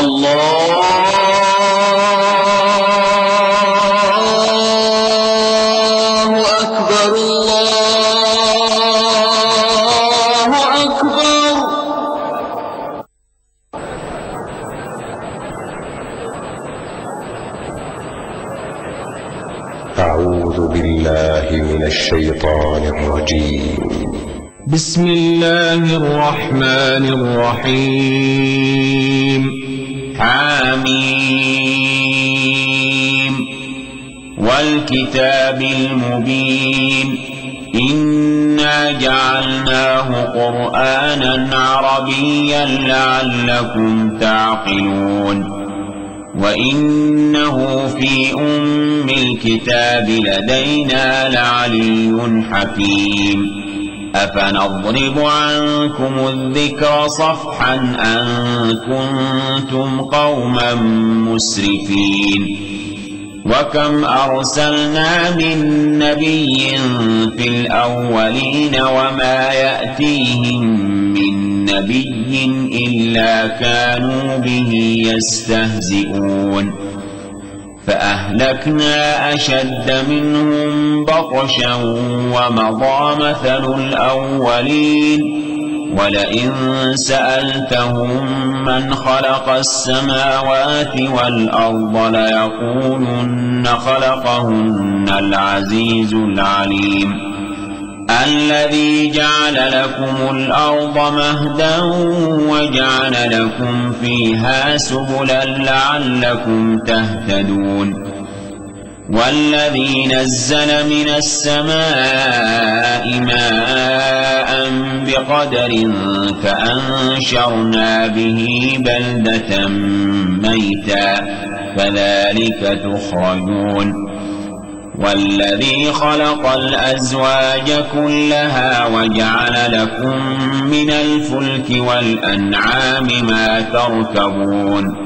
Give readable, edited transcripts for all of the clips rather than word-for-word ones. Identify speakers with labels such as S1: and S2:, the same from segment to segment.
S1: الله أكبر الله أكبر.
S2: أعوذ بالله من الشيطان الرجيم.
S3: بسم الله الرحمن الرحيم. حميم والكتاب المبين إنا جعلناه قرآنا عربيا لعلكم تعقلون وإنه في أم الكتاب لدينا لعلي حكيم أفنضرب عنكم الذكر صفحا أن كنتم قوما مسرفين وكم أرسلنا من نبي في الأولين وما يأتيهم من نبي إلا كانوا به يستهزئون فأهلكنا أشد منهم بطشا ومضى مثل الأولين ولئن سألتهم من خلق السماوات والأرض ليقولن خلقهن العزيز العليم الذي جعل لكم الأرض مهدا وجعل لكم فيها سبلا لعلكم تهتدون والذي نزل من السماء ماء بقدر فأنشرنا به بلدة ميتا كذلك تخرجون والذي خلق الأزواج كلها وجعل لكم من الفلك والأنعام ما تركبون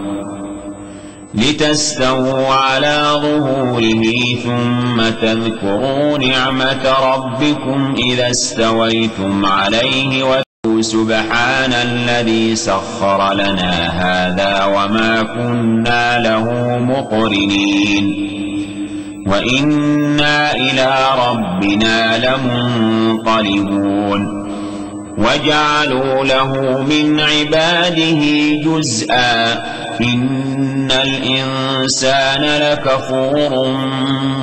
S3: لتستووا على ظهوره ثم تذكروا نعمة ربكم إذا استويتم عليه واذكروا سبحان الذي سخر لنا هذا وما كنا له مقرنين وإنا إلى ربنا لمنقلبون وجعلوا له من عباده جزءا إن الإنسان لكفور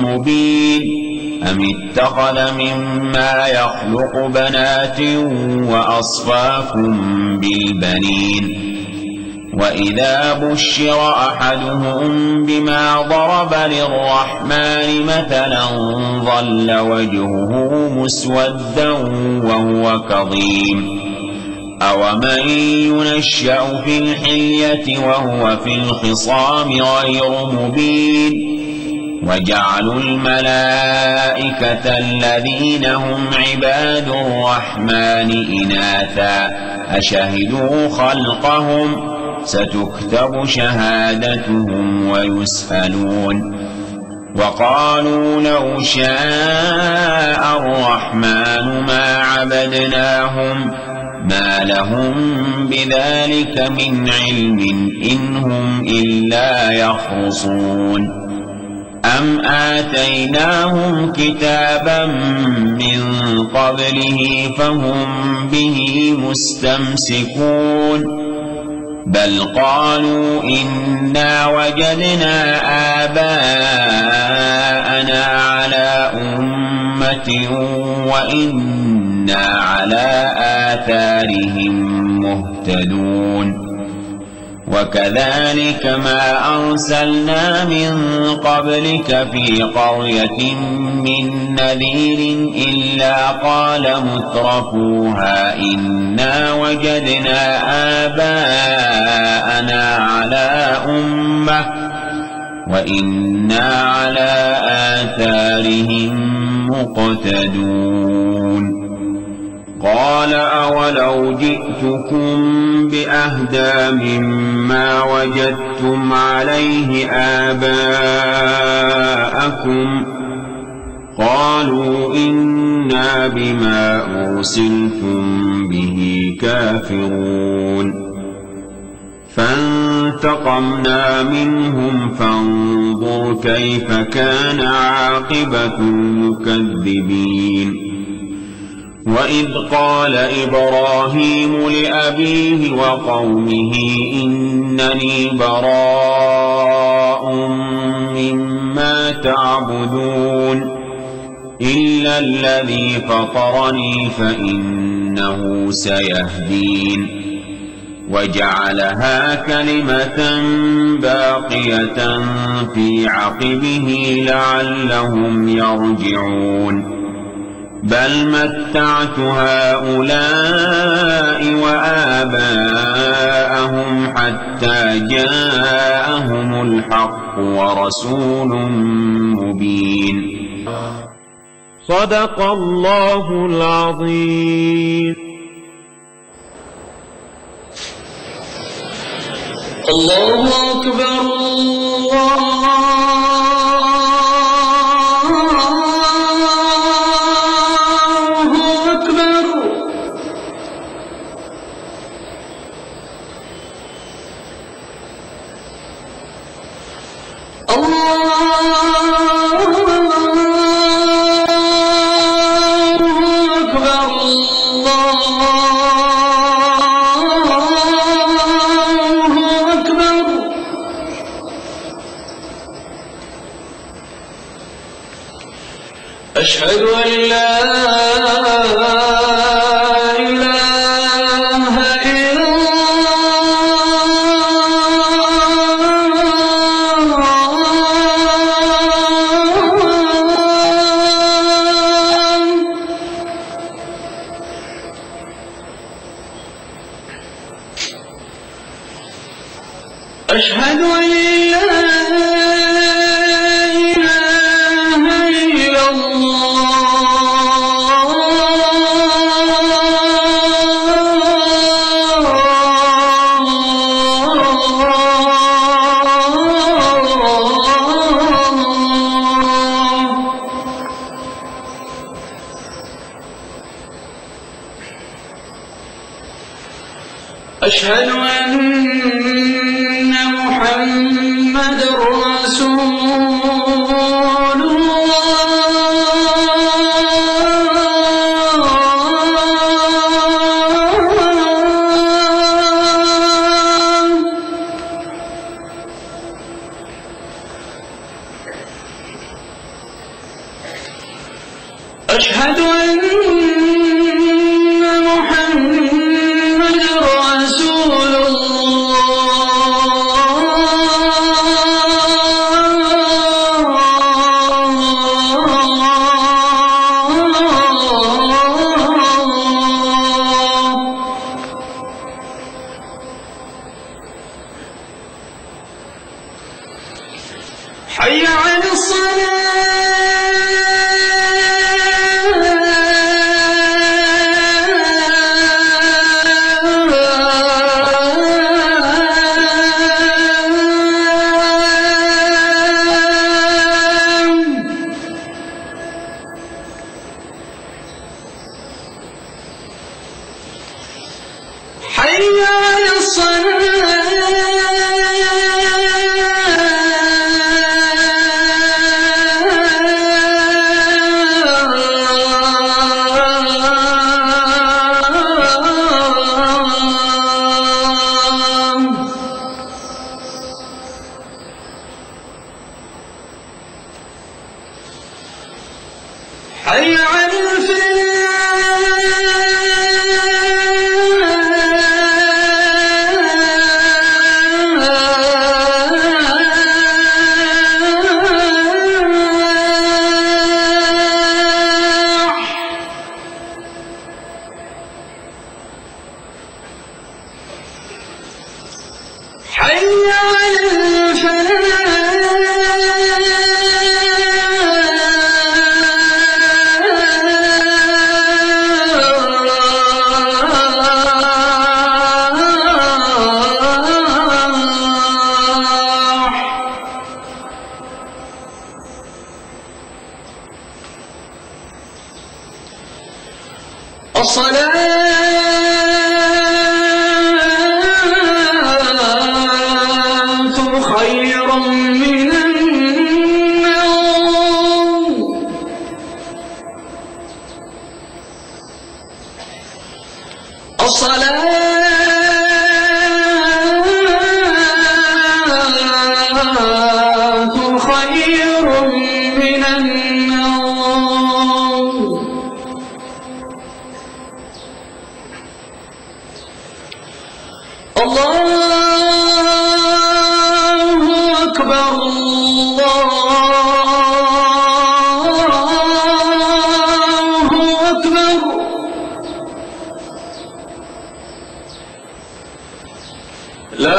S3: مبين أم اتخذ مما يخلق بنات وأصفاكم بالبنين وإذا بشر أحدهم بما ضرب للرحمن مثلا ظل وجهه مسودا وهو كظيم أومن ينشأ في الحلية وهو في الخصام غير مبين وجعلوا الملائكة الذين هم عباد الرحمن إناثا أشهدوا خلقهم ستكتب شهادتهم ويسألون وقالوا لو شاء الرحمن ما عبدناهم ما لهم بذلك من علم إن هم إلا يخرصون أم آتيناهم كتابا من قبله فهم به مستمسكون بل قالوا إنا وجدنا آباءنا على أمة وإنا على آثارهم مهتدون وكذلك ما أرسلنا من قبلك في قرية من نذير إلا قال مترفوها إنا وجدنا آباءنا على أمة وإنا على آثارهم مقتدون قال أولو جئتكم بأهدى مما وجدتم عليه آباءكم قالوا إنا بما أرسلتم به كافرون فانتقمنا منهم فانظر كيف كان عاقبة المكذبين وإذ قال إبراهيم لأبيه وقومه إنني براء مما تعبدون إلا الذي فطرني فإنه سيهدين وجعلها كلمة باقية في عقبه لعلهم يرجعون بل متعت هؤلاء وآباءهم حتى جاءهم الحق ورسول مبين
S4: صدق الله العظيم.
S1: الله أكبر الله أكبر أشهد أن لا إله إلا الله أشهد أن أشهد أن محمد رسول الله أشهد أن محمد رسول حي على حي على حي على حي على الصلاة الله أكبر الله أكبر لا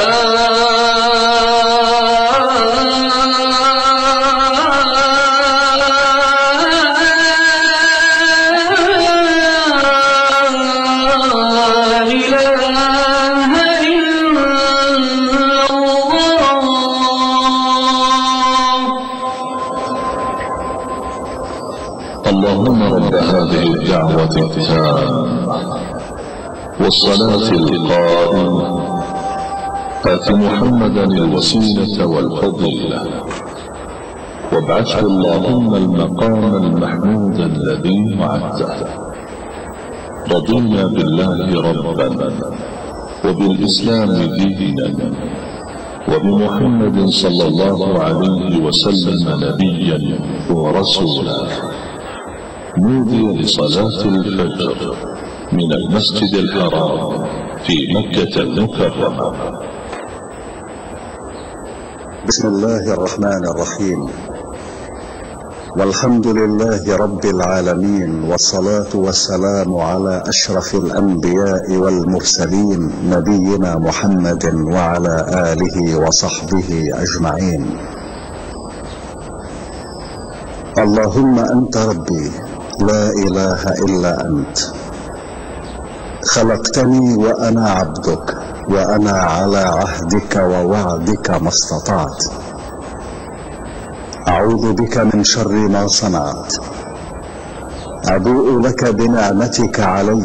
S5: اللهم رب هذه الدعوة التامة والصلاة القائمة آت محمدا الوسيلة والفضيلة وابعثه اللهم المقام المحمود الذي وعدته. رضينا بالله ربا وبالإسلام دينا وبمحمد صلى الله عليه وسلم نبيا ورسولا. نودي لصلاة الفجر من المسجد الحرام في مكة المكرمة.
S6: بسم الله الرحمن الرحيم، والحمد لله رب العالمين، والصلاة والسلام على أشرف الأنبياء والمرسلين نبينا محمد وعلى آله وصحبه أجمعين. اللهم أنت ربي لا إله إلا أنت، خلقتني وأنا عبدك، وأنا على عهدك ووعدك ما استطعت. أعوذ بك من شر ما صنعت، أبوء لك بنعمتك علي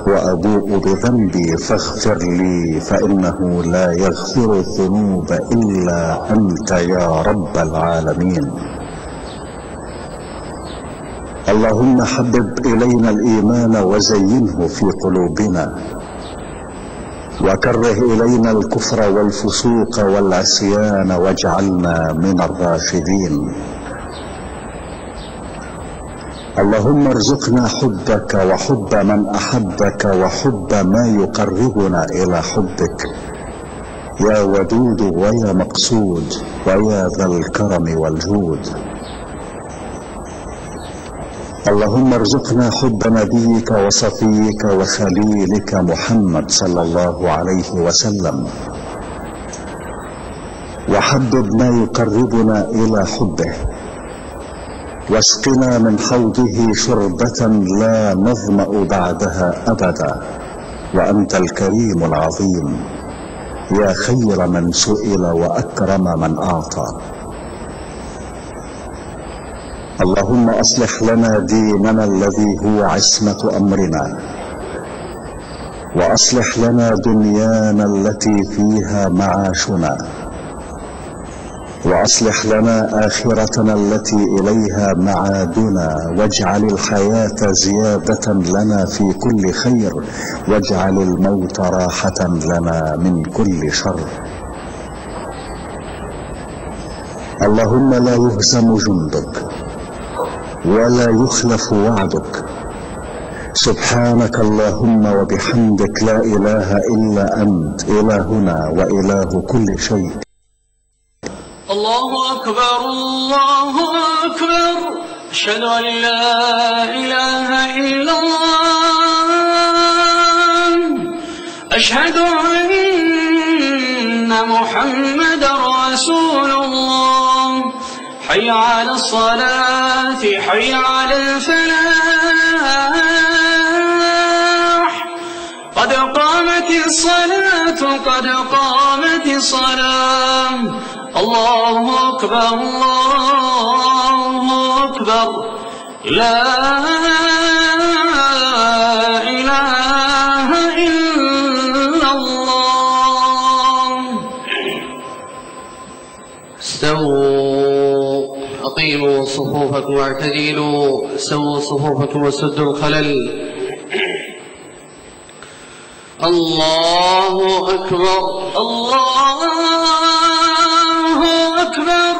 S6: وأبوء بذنبي فاغفر لي، فإنه لا يغفر الذنوب إلا أنت يا رب العالمين. اللهم حبب إلينا الإيمان وزينه في قلوبنا، وكره إلينا الكفر والفسوق والعصيان واجعلنا من الراشدين. اللهم ارزقنا حبك وحب من أحبك وحب ما يقربنا إلى حبك يا ودود ويا مقصود ويا ذا الكرم والجود. اللهم ارزقنا حب نبيك وصفيك وخليلك محمد صلى الله عليه وسلم، وحبب ما يقربنا إلى حبه، واسقنا من حوضه شربة لا نظمأ بعدها أبدا، وأنت الكريم العظيم يا خير من سئل وأكرم من أعطى. اللهم أصلح لنا ديننا الذي هو عصمة أمرنا، وأصلح لنا دنيانا التي فيها معاشنا، وأصلح لنا آخرتنا التي إليها معادنا، واجعل الحياة زيادة لنا في كل خير، واجعل الموت راحة لنا من كل شر. اللهم لا يهزم جندك ولا يخلف وعدك. سبحانك اللهم وبحمدك، لا إله إلا أنت إلهنا وإله كل شيء.
S1: الله أكبر الله أكبر، أشهد أن لا إله إلا الله، أشهد أن محمدا رسول الله. حي على الصلاة حي على الفلاح، قد قامت الصلاة قد قامت الصلاة. الله أكبر الله أكبر، لا إله إلا الله. استووا، أقيموا صفوفكم واعتدلوا، سووا صفوفكم وسدوا الخلل. الله أكبر الله أكبر.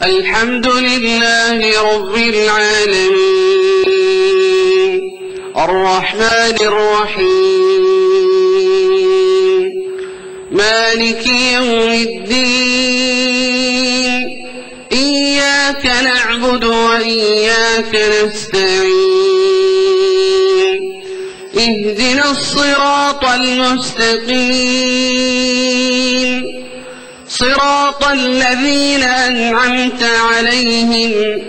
S1: الحمد لله رب العالمين الرحمن الرحيم مالك يوم الدين إياك نعبد وإياك نستعين اهدنا الصراط المستقيم صراط الذين أنعمت عليهم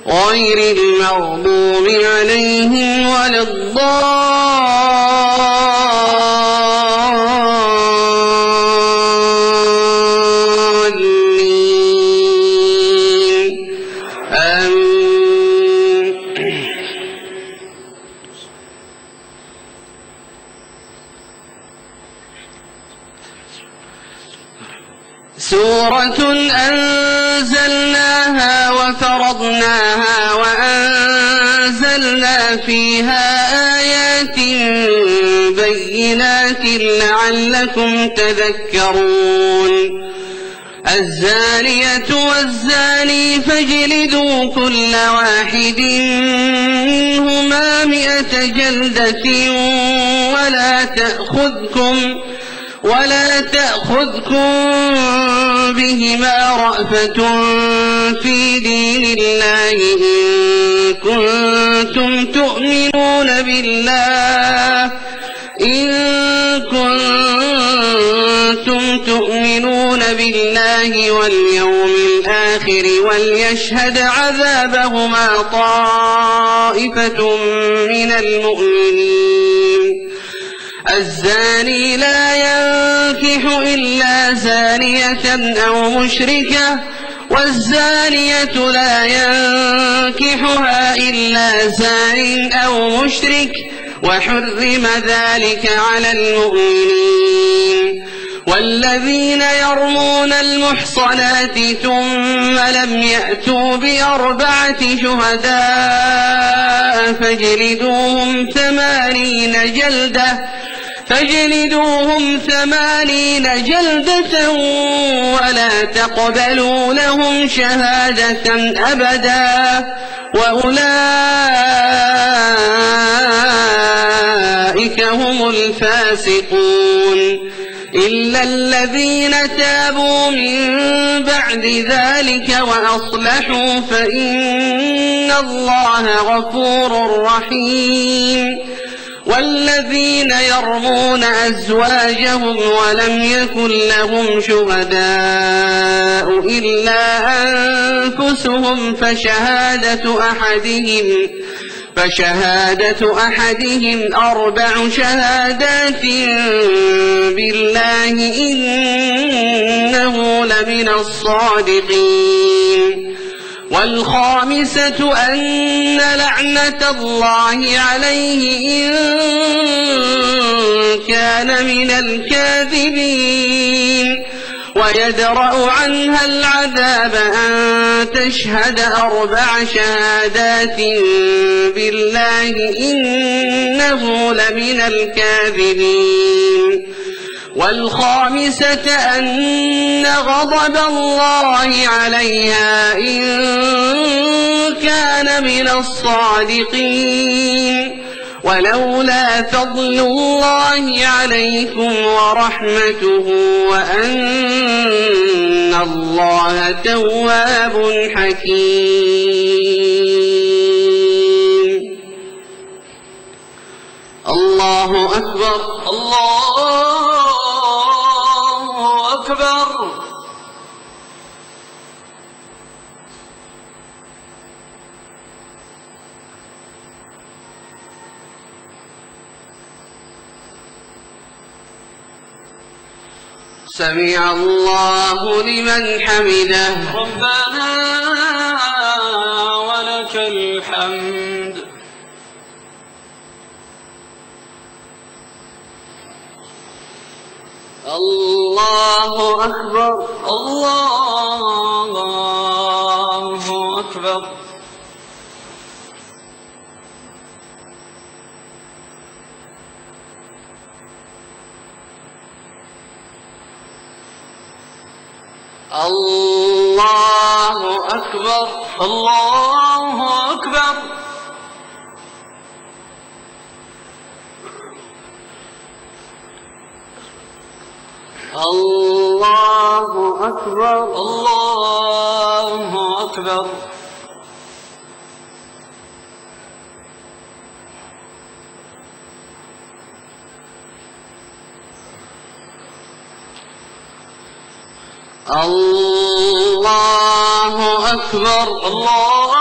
S1: غير المغضوب عليهم ولا الضالين آمين. سورة أنزلناها وفرضناها وأنزلنا فيها آيات بينات لعلكم تذكرون الزانية والزاني فاجلدوا كل واحد منهما 100 جلدة ولا تأخذكم بهما رأفة في دين الله إن كنتم تؤمنون بالله واليوم الآخر وليشهد عذابهما طائفة من المؤمنين الزاني لا ينكح إلا زانية أو مشركة والزانية لا ينكحها إلا زان أو مشرك وحرم ذلك على المؤمنين والذين يرمون المحصنات ثم لم يأتوا ب4 شهداء فاجلدوهم 80 جلدة ولا تقبلوا لهم شهادة أبدا وأولئك هم الفاسقون إلا الذين تابوا من بعد ذلك وأصلحوا فإن الله غفور رحيم والذين يرمون أزواجهم ولم يكن لهم شهداء إلا أنفسهم فشهادة أحدهم 4 شهادات بالله إنه لمن الصادقين والخامسة أن لعنة الله عليه إن كان من الكاذبين ويدرأ عنها العذاب أن تشهد 4 شهادات بالله إنه لمن الكاذبين والخامسة أن غضب الله عليها إن كان من الصادقين ولولا فضل الله عليكم ورحمته وأن الله تواب حكيم. الله أكبر الله أكبر. سمع الله لمن حمده ربنا ولك الحمد. الله أكبر الله أكبر. الله أكبر الله أكبر الله أكبر الله أكبر الله أكبر الله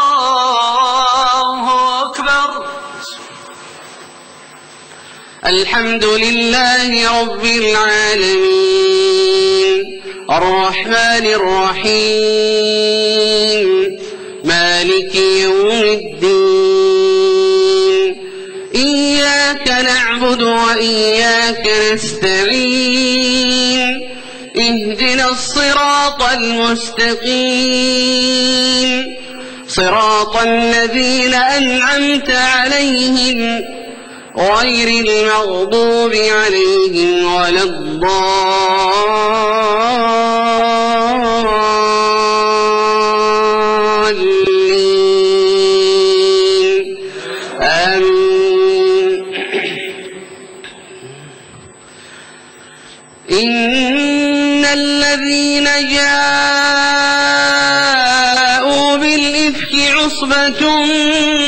S1: أكبر الحمد لله رب العالمين الرحمن الرحيم مالك يوم الدين إياك نعبد وإياك نستعين اهدنا الصراط المستقيم صراط الذين أنعمت عليهم غير المغضوب عليهم ولا الضالين آمين. إن الذين جاءوا بالإفك عصبة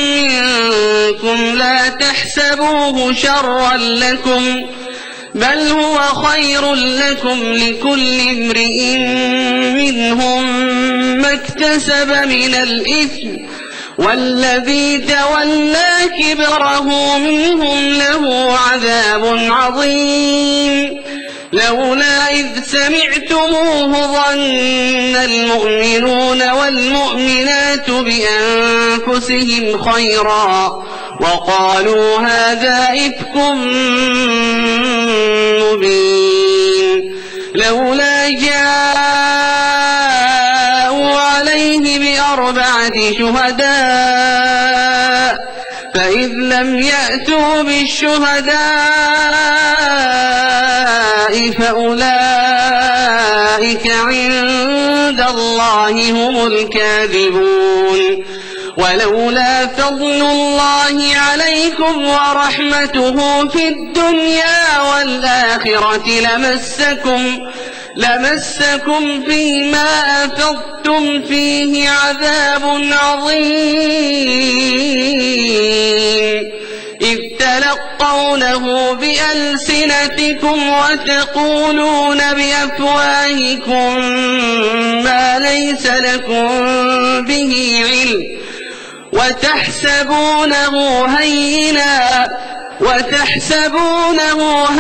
S1: منكم لا تحسبوه شرا لكم بل هو خير لكم لكل امرئ منهم ما اكتسب من الإثم والذي تولى كبره منهم له عذاب عظيم لولا إذ سمعتموه ظن المؤمنون والمؤمنات بأنفسهم خيرا وقالوا هذا إفك مبين لولا جاءوا عليه بأربعة شهداء فإذ لم يأتوا بالشهداء فأولئك عند الله هم الكاذبون ولولا فضل الله عليكم ورحمته في الدنيا والآخرة لمسكم فيما أفضتم فيه عذاب عظيم إذ تلقونه بألسنتكم وتقولون بأفواهكم ما ليس لكم به علم وتحسبونه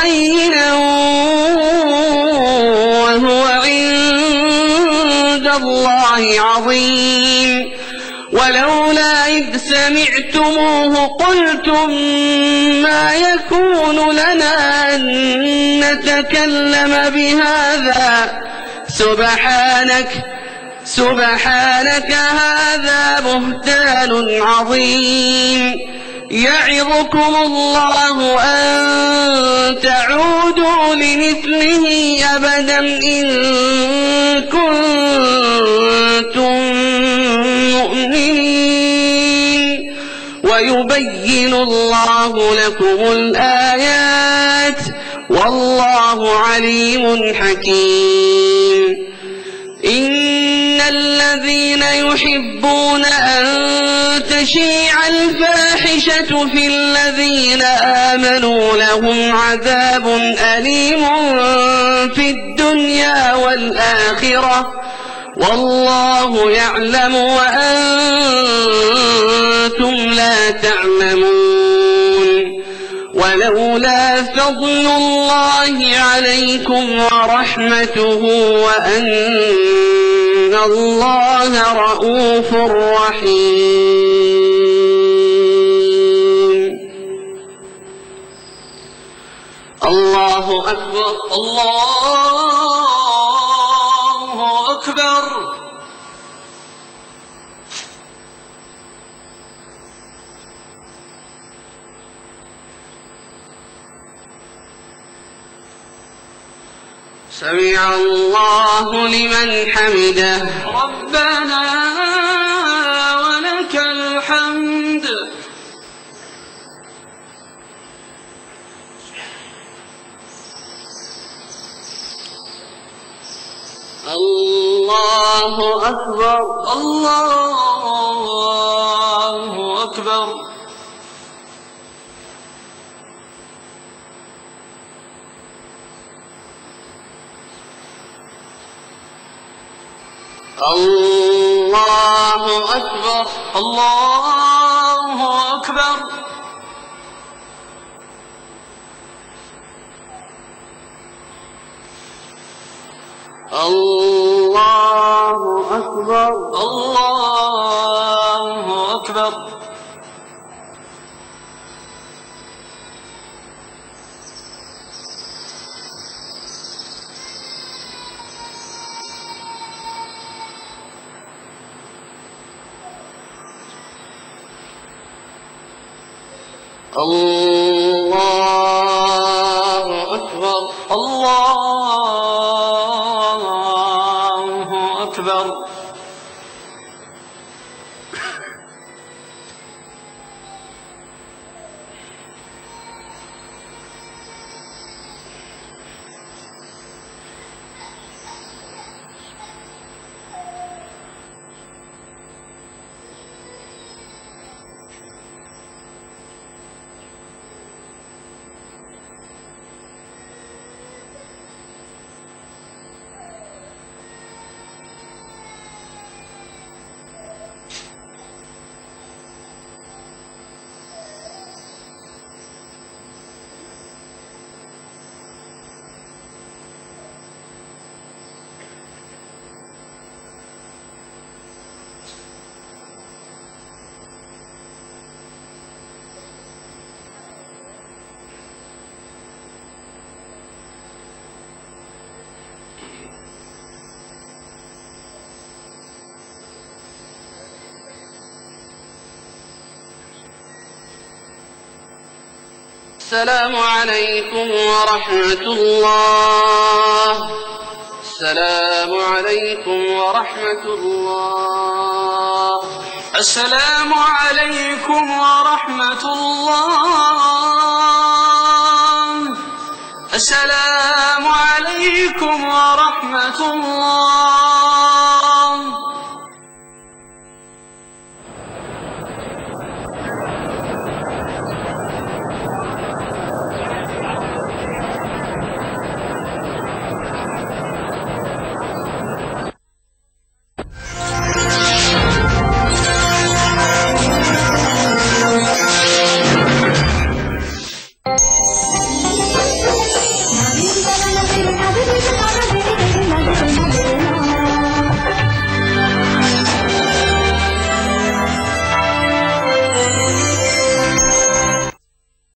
S1: هينا وهو عند الله عظيم ولولا إذ سمعتموه قلتم ما يكون لنا أن نتكلم بهذا سبحانك هذا بهتان عظيم يعظكم الله أن تعودوا لمثله أبدا إن كنتم مؤمنين ويبين الله لكم الآيات والله عليم حكيم إن الذين يحبون أن تشيع الفاحشة في الذين آمنوا لهم عذاب أليم في الدنيا والآخرة والله يعلم وأنتم لا تعلمون ولولا فضل الله عليكم ورحمته وأن الله رؤوف رحيم. الله أكبر الله أكبر. سمع الله لمن حمده.
S7: ربنا ولك الحمد.
S1: الله أكبر.
S7: الله أكبر.
S1: الله أكبر.
S7: الله أكبر.
S1: الله أكبر.
S7: الله أكبر.
S1: الله أكبر.
S7: الله أكبر.
S1: السلام عليكم ورحمة الله. السلام عليكم ورحمة الله.
S7: السلام عليكم ورحمة الله. السلام عليكم ورحمة الله.
S8: Nabi